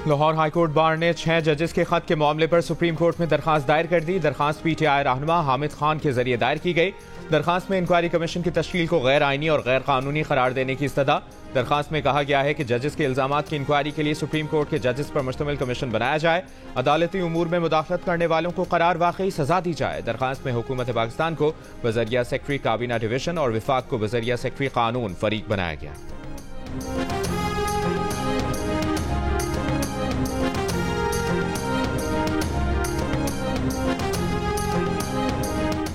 Lahore high court bar ने 6 जजेस के खत के मामले पर सुप्रीम कोर्ट में दरखास्त दायर कर दी। दरखास्त पीटीआई रहनुमा हामिद खान के जरिए दायर की गई। दरखास्त में इंक्वायरी कमीशन की तश्कील को गैर आईनी और गैर कानूनी करार देने की इस्तदा। दरखास्त में कहा गया है कि जजेस के इल्जामात की इंक्वायरी के लिए सुप्रीम कोर्ट के जजेस पर मुश्तमिल कमीशन बनाया जाए। अदालती उमूर में मुदाखलत करने वालों को करार वाकई सजा दी जाए। दरखास्त में हुकूमत पाकिस्तान को वज़रिया सेक्रेटरी काबीना डिवीजन और विफाक को वज़रिया सेक्रेटरी कानून फरीक बनाया गया।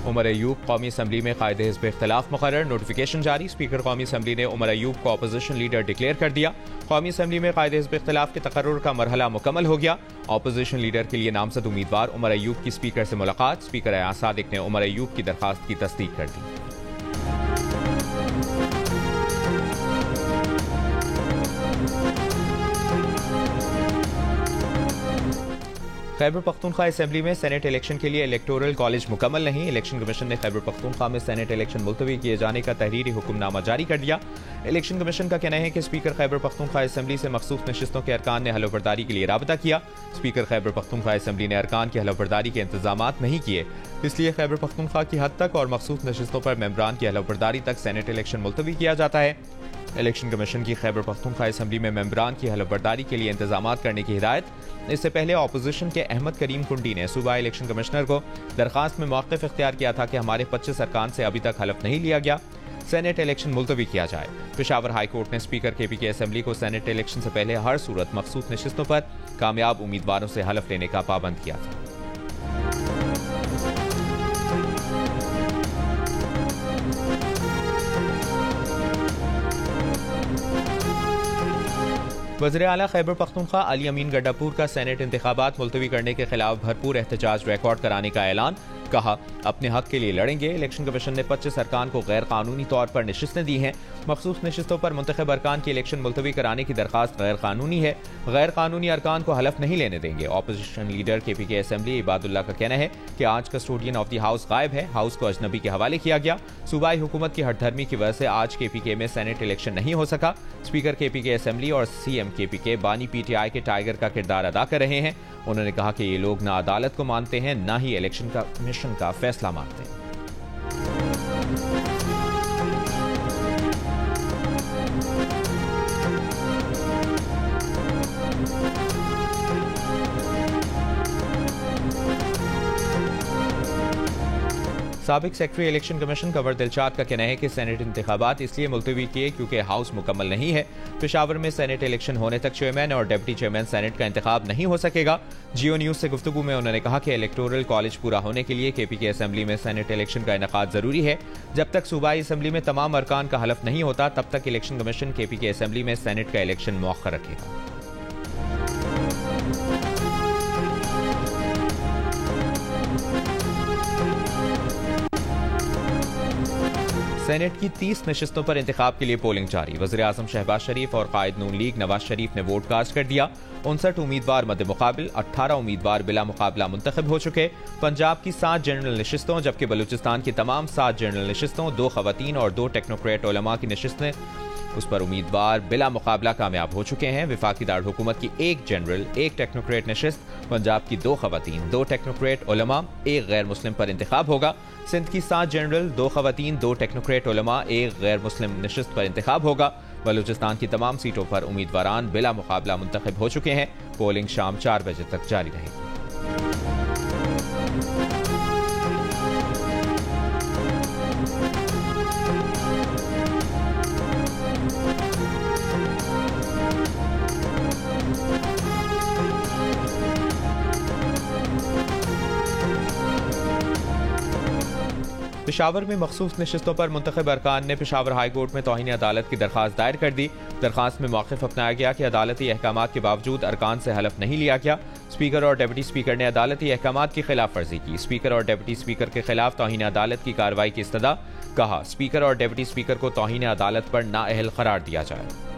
उमर अयूब कौमी असम्बली में कायदे हिज़्ब इख्तिलाफ मुकर्रर। नोटिफिकेशन जारी। स्पीकर कौमी असम्बली ने उमर अयूब को अपोजिशन लीडर डिक्लेयर कर दिया। कौमी असम्बली में कायदे हिज़्ब इख्तिलाफ के तकर्रुर का मरहला मुकम्मल हो गया। अपोजिशन लीडर के लिए नामजद उम्मीदवार उमर अयूब की स्पीकर से मुलाकात। स्पीकर एयाज सादिक ने उमर अयूब की दरखास्त की तस्दीक कर दी। खैबर पख्तूनख्वा असेंबली में सेनेट इलेक्शन के लिए इलेक्टोरल कॉलेज मुकम्मल नहीं। इलेक्शन कमीशन ने खैबर पख्तूनख्वा में सेनेट इलेक्शन मुलतवी किए जाने का तहरीरी हुक्मनामा जारी कर दिया। इलेक्शन कमीशन का कहना है कि स्पीकर खैबर पख्तूनख्वा असेंबली से मखसूस नशिस्तों के अरकान ने हलफबरदारी के लिए राबता किया। स्पीकर खैबर पख्तूनख्वा असेंबली ने अरकान की हलफबरदारी के इंतजामात नहीं किए, इसलिए खैबर पख्तूनख्वा की हद तक और मखसूस नशिस्तों पर मेंबरान की हलफबरदारी तक सेनेट इलेक्शन मुलतवी किया जाता है। इलेक्शन कमीशन की खैबर पख्तूनख्वा असेंबली में मेंबरान की हलफबरदारी के लिए इंतजामात करने की हिदायत। इससे पहले अपोजिशन के अहमद करीम कुंडी ने सूबा इलेक्शन कमिश्नर को दरखास्त में मौक़िफ़ इख्तियार किया था कि हमारे 25 अरकान से अभी तक हलफ नहीं लिया गया, सेनेट इलेक्शन मुलतवी किया जाए। पेशावर हाई कोर्ट ने स्पीकर KPK असेंबली को सेनेट इलेक्शन से पहले हर सूरत मखसूस नशिस्तों पर कामयाब उम्मीदवारों से हलफ लेने का पाबंद किया था। वज़ीर आला खैबर पख्तूनख्वा अली अमीन गड्डापुर का सेनेट इंतखाबात मुलतवी करने के खिलाफ भरपूर एहतजाज रिकॉर्ड कराने का ऐलान। कहा, अपने हक के लिए लड़ेंगे। इलेक्शन कमीशन ने 25 अरकान को गैर कानूनी तौर पर नशिस्तें दी हैं। मखसूस नशिस्तों पर मुंतखब अरकान की इलेक्शन मुलतवी कराने की दरखास्त गैर कानूनी है। गैर कानूनी अरकान को हलफ नहीं लेने देंगे। Opposition leader KPK assembly Ibadullah का कहना है कि आज कस्टोडियन ऑफ द हाउस गायब है। हाउस को अजनबी के हवाले किया गया। सूबाई हुकूमत की हठधर्मी की वजह से आज KPK में सेनेट इलेक्शन नहीं हो सका। स्पीकर KPK असेंबली और CM KPK बानी PTI के टाइगर का किरदार अदा कर रहे हैं। उन्होंने कहा कि ये लोग ना अदालत को मानते हैं, ना ही इलेक्शन कमीशन का फैसला मानते हैं। साबिक secretary election commission Kanwar Dilshad का कहना है कि सेनेट इंतखाबात इसलिए मुलतवी किए क्योंकि हाउस मुकम्मल नहीं है। पेशावर में सेनेट इलेक्शन होने तक चेयरमैन और डिप्टी चेयरमैन सेनेट का इंतखाब नहीं हो सकेगा। जियो न्यूज से गुफ्तगू में उन्होंने कहा कि इलेक्टोरल कॉलेज पूरा होने के लिए KPK असेंबली में सेनेट इलेक्शन का इनेकाद जरूरी है। जब तक सूबाई असेंबली में तमाम अरकान का हलफ नहीं होता, तब तक इलेक्शन कमीशन KPK असेंबली में सेनेट का इलेक्शन मौखर रखेगा। सेनेट की 30 नशिस्तों पर इंतखाब के लिए पोलिंग जारी। वज़ीर आज़म शहबाज शरीफ और कायद नून लीग नवाज शरीफ ने वोट कास्ट कर दिया। 59 उम्मीदवार मद्दे मुकाबिल, 18 उम्मीदवार बिला मुकाबला मुंतखब हो चुके। पंजाब की 7 जनरल नशिस्तों जबकि बलूचिस्तान की तमाम 7 जनरल नशिस्तों, 2 खवातीन और 2 टेक्नोक्रेट उलमा की नशिस्तें, उस पर उम्मीदवार बिला मुकाबला कामयाब हो चुके हैं। विफाकी दारकूमत की 1 जनरल, 1 टेक्नोक्रेट नशिस्त, पंजाब की 2 खवातीन, 2 टेक्नोक्रेट उलमा, 1 गैर मुस्लिम पर इंतखाब होगा। सिंध की 7 जनरल, 2 खवातीन, 2 टेक्नोक्रेट उलमा, 1 गैर मुस्लिम नशिस्त पर इंतखाब होगा। बलूचिस्तान की तमाम सीटों पर उम्मीदवारान बिला मुकाबला मुंतखब हो चुके हैं। पोलिंग शाम 4 बजे तक जारी रहेगी। पेशावर में मखसूस नशिस्तों पर मुंतखब अरकान ने पेशावर हाई कोर्ट में तौहीन अदालत की दरखास्त दायर कर दी। दरखास्त में मौक़िफ़ अपनाया गया कि अदालती अहकामात के बावजूद अरकान से हलफ नहीं लिया गया। स्पीकर और डिप्टी स्पीकर ने अदालती अहकामात की खिलाफ वर्जी की। स्पीकर और डिप्टी स्पीकर के खिलाफ तौहीन अदालत की कार्रवाई की इस्तदा। कहा, स्पीकर और डिप्टी स्पीकर को तौहीन अदालत पर नाअहल करार दिया जाए।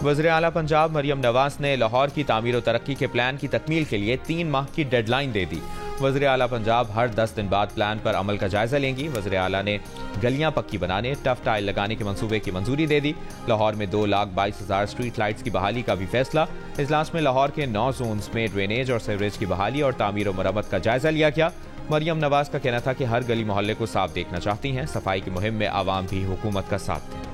वज़ीर आला पंजाब मरियम नवाज ने लाहौर की तामीर और तरक्की के प्लान की तकमील के लिए 3 माह की डेडलाइन दे दी। वज़ीर आला पंजाब हर 10 दिन बाद प्लान पर अमल का जायजा लेंगी। वज़ीर आला ने गलियां पक्की बनाने, टफ टाइल लगाने के मंसूबे की मंजूरी दे दी। लाहौर में 2,22,000 स्ट्रीट लाइट्स की बहाली का भी फैसला। इजलास में लाहौर के 9 जोन्स में ड्रेनेज और सीवरेज की बहाली और तामीर और मरम्मत का जायजा लिया गया। मरियम नवाज का कहना था कि हर गली मोहल्ले को साफ देखना चाहती हैं। सफाई की मुहिम में आवाम भी हुकूमत का साथ दें।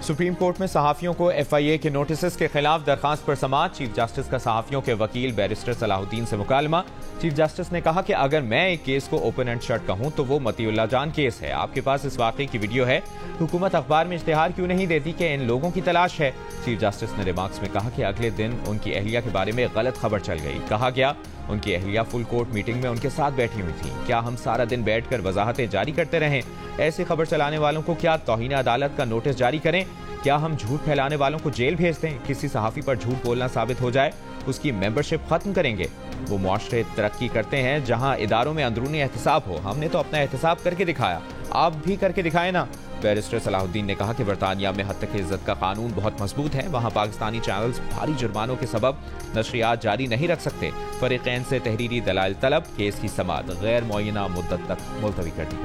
सुप्रीम कोर्ट में सहाफियों को FIA के नोटिस के खिलाफ दरखास्त पर समाअत। चीफ जस्टिस का सहाफियों के वकील बैरिस्टर सलाहुद्दीन से मुकालमा। चीफ जस्टिस ने कहा कि अगर मैं एक केस को ओपन एंड शट कहूं तो वो मतीउल्लाह जान केस है। आपके पास इस वाकये की वीडियो है, हुकूमत अखबार में इश्तिहार क्यों नहीं देती कि इन लोगों की तलाश है। चीफ जस्टिस ने रिमार्क्स में कहा कि अगले दिन उनकी अहलिया के बारे में गलत खबर चल गई। कहा गया उनकी अहलिया फुल कोर्ट मीटिंग में उनके साथ बैठी हुई थी। क्या हम सारा दिन बैठकर वजाहतें जारी करते रहें? ऐसी खबर चलाने वालों को क्या तौहीन अदालत का नोटिस जारी करें? क्या हम झूठ फैलाने वालों को जेल भेज दें? किसी सहाफी पर झूठ बोलना साबित हो जाए, उसकी मेंबरशिप खत्म करेंगे। वो मुआशरे तरक्की करते हैं जहां इदारों में अंदरूनी एहतसाब हो। हमने तो अपना एहतसाब करके दिखाया, आप भी करके दिखाए ना। बैरिस्टर सलाहुद्दीन ने कहा कि बरतानिया में हद तक इज्जत का कानून बहुत मजबूत है। वहां पाकिस्तानी चैनल्स भारी जुर्मानों के सबब नशरियात जारी नहीं रख सकते। फरीकैन से तहरीरी दलाइल तलब, केस की समाअत गैर मुअय्यना मुद्दत तक मुलतवी कर दी।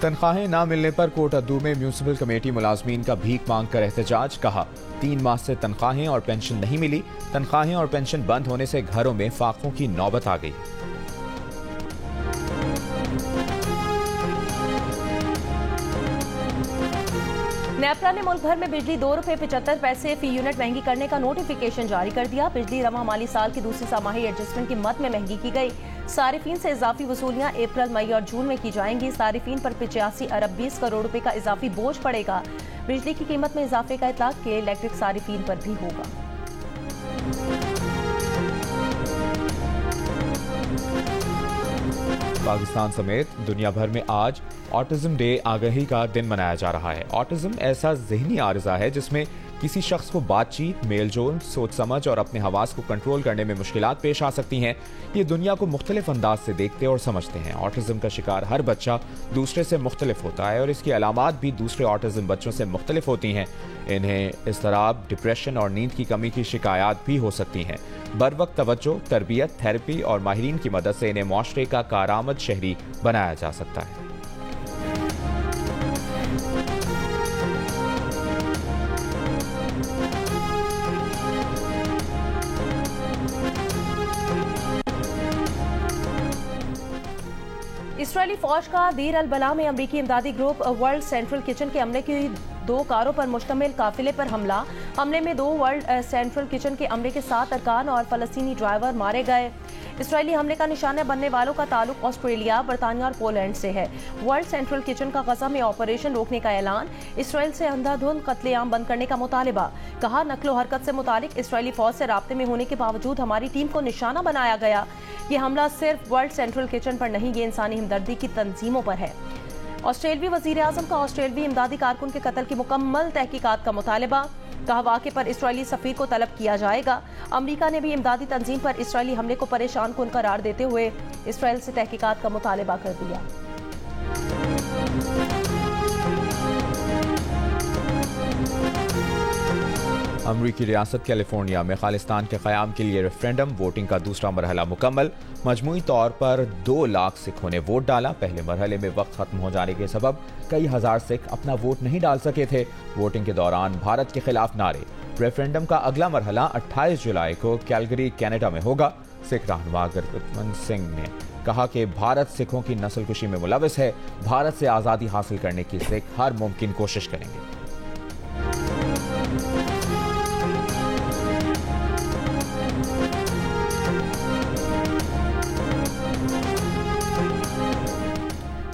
तनख्वाहें न मिलने पर कोट अद्दू में म्यूनिसिपल कमेटी मुलाजमीन का भीख मांग कर एहतजाज। कहा 3 माह से तनख्वाहें और पेंशन नहीं मिली। तनख्वाहें और पेंशन बंद होने से घरों में फाकों की नौबत आ गई। नेपरा ने मुल्क भर में बिजली ₹2.75 फी यूनिट महंगी करने का नोटिफिकेशन जारी कर दिया। बिजली रवा माली साल की दूसरी सामाही एडजस्टमेंट की मद में महंगी की गई। सारिफीन से इजाफी वसूलियां अप्रैल, मई और जून में की जाएंगी। सारिफीन पर 85 अरब 20 करोड़ रुपए का इजाफी बोझ पड़ेगा। बिजली की कीमत में इजाफे का इतलाक के इलेक्ट्रिक सारिफीन पर भी होगा। पाकिस्तान समेत दुनिया भर में आज ऑटिज्म डे आगाही का दिन मनाया जा रहा है। ऑटिज्म ऐसा ज़हनी आर्जा है जिसमें किसी शख्स को बातचीत, मेलजोल, सोच समझ और अपने हवास को कंट्रोल करने में मुश्किलात पेश आ सकती हैं। ये दुनिया को मुख्तलिफ अंदाज से देखते और समझते हैं। ऑटिज्म का शिकार हर बच्चा दूसरे से मुख्तलिफ होता है और इसकी अलामात भी दूसरे ऑटिज्म बच्चों से मुख्तलिफ होती हैं। इन्हें इज़्तिराब, डिप्रेशन और नींद की कमी की शिकायत भी हो सकती हैं। बरवक्त तवज्जो, तरबियत, थेरेपी और माहिरीन की मदद से इन्हें मुआशरे का कारआमद शहरी बनाया जा सकता है। इसराइली फौज का दीर अल बला में अमरीकी इमदादी ग्रुप वर्ल्ड सेंट्रल किचन के अमले की 2 कारों पर मुश्तमिल काफिले पर हमला। हमले में 2 वर्ल्ड सेंट्रल किचन के अमले के 7 अरकान और फलस्तीनी ड्राइवर मारे गए। इसराइली हमले का निशाना बनने वालों का ताल्लुक ऑस्ट्रेलिया, बरतानिया और पोलैंड से है। वर्ल्ड सेंट्रल किचन का गजा में ऑपरेशन रोकने का ऐलान। इसराइल से अंधाधुंध कत्लेआम बंद करने का मुतालिबा। कहा नक्लो हरकत से मुतालिक इसराइली फौज से राब्ते में होने के बावजूद हमारी टीम को निशाना बनाया गया। ये हमला सिर्फ वर्ल्ड सेंट्रल किचन पर नहीं, ये इंसानी हमदर्दी की तंजीमों पर है। ऑस्ट्रेलवी वजीर आजम का ऑस्ट्रेलवी इमदादी कारकुन के कत्ल की मुकम्मल तहकीकात का मुतालबा। कहा वाक़े पर इसराइली सफीर को तलब किया जाएगा। अमरीका ने भी इमदादी तंजीम पर इसराइली हमले को परेशान कुन करार देते हुए इसराइल से तहकीकात का मुतालबा कर दिया। अमरीकी रियासत कैलिफोर्निया में खालिस्तान के क़याम के लिए रेफरेंडम वोटिंग का दूसरा मरहला मुकम्मल। मजमूई तौर पर 2 लाख सिखों ने वोट डाला। पहले मरहले में वक्त खत्म हो जाने के सबब कई हजार सिख अपना वोट नहीं डाल सके थे। वोटिंग के दौरान भारत के खिलाफ नारे। रेफरेंडम का अगला मरहला 28 जुलाई को कैलगरी, कनाडा में होगा। सिख रहनुमा गुरबचन सिंह ने कहा कि भारत सिखों की नस्लकुशी में मुलविस है। भारत से आज़ादी हासिल करने की सिख हर मुमकिन कोशिश करेंगे।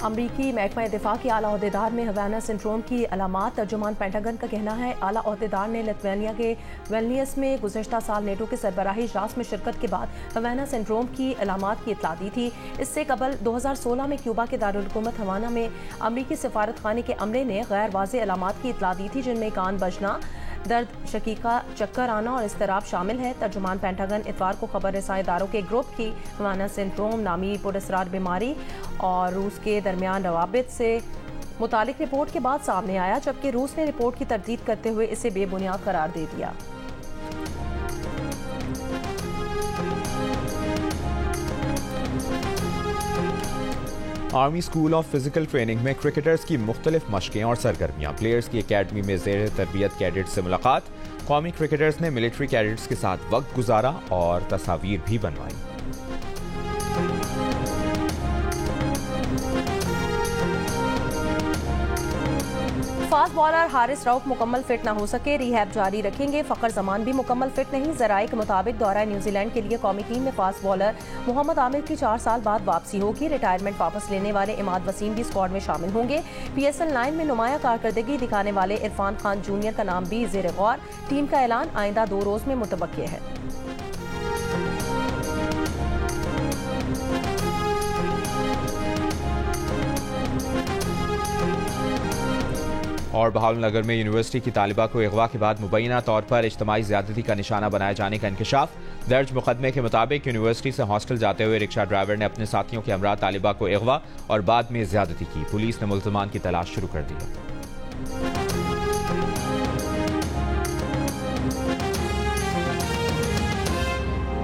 अमरीकी महकमा दिफा के आला ओहदेदार में हवाना सिंड्रोम की अलामात। तर्जुमान पेंटागन का कहना है आला ओहदेदार ने लिथुआनिया के विल्नियस में गुज़श्ता साल नेटो के सरबराही इजलास में शिरकत के बाद हवाना सिंड्रोम की अलामात की इत्तला दी थी। इससे कबल 2016 में क्यूबा के दारुल-हुकूमत हवाना में अमरीकी सिफारत खाने के अमले ने गैर वाज़ेह अलामात की इत्तला दी थी, जिनमें कान बजना, दर्द, शकीका, चक्कर आना और इस्तिराब शामिल है। तर्जुमान पेंटागन इतवार को खबर रसाई इदारों के ग्रुप की हवाना सिंड्रोम नामी पुरअसरार बीमारी और रूस के दरमियान रवाबित से मुतालिक रिपोर्ट के बाद सामने आया, जबकि रूस ने रिपोर्ट की तरदीद करते हुए इसे बेबुनियाद करार दे दिया। Army school of physical training में क्रिकेटर्स की मुख्तलिफ मशकें और सरगर्मियां। प्लेयर्स की एकेडमी में ज़ेर तरबियत कैडेट से मुलाकात। कौमी क्रिकेटर्स ने मिलिट्री कैडेट्स के साथ वक्त गुजारा और तस्वीर भी बनवाई। फास्ट बॉलर हारिस रऊफ मुकम्मल फिट न हो सके, रिहैब जारी रखेंगे। फखर जमान भी मुकम्मल फिट नहीं। जराये के मुताबिक दौरा न्यूजीलैंड के लिए कौमी टीम में फास्ट बॉलर मोहम्मद आमिर की 4 साल बाद वापसी होगी। रिटायरमेंट वापस लेने वाले इमाद वसीम भी स्क्वाड में शामिल होंगे। PSL 9 में नुमाया कारकर्दगी दिखाने वाले इरफान खान जूनियर का नाम भी ज़ेर गौर। टीम का ऐलान आइंदा 2 रोज में मुतवक्किय है। और बहावलनगर में यूनिवर्सिटी की तालिबा को अगवा के बाद मुबैना तौर पर इज्तिमाई ज़्यादती का निशाना बनाए जाने का इंकशाफ। दर्ज मुकदमे के मुताबिक यूनिवर्सिटी से हॉस्टल जाते हुए रिक्शा ड्राइवर ने अपने साथियों के हमरा तालिबा को अगवा और बाद में ज़्यादती की। पुलिस ने मुल्ज़िमान की तलाश शुरू कर दी है।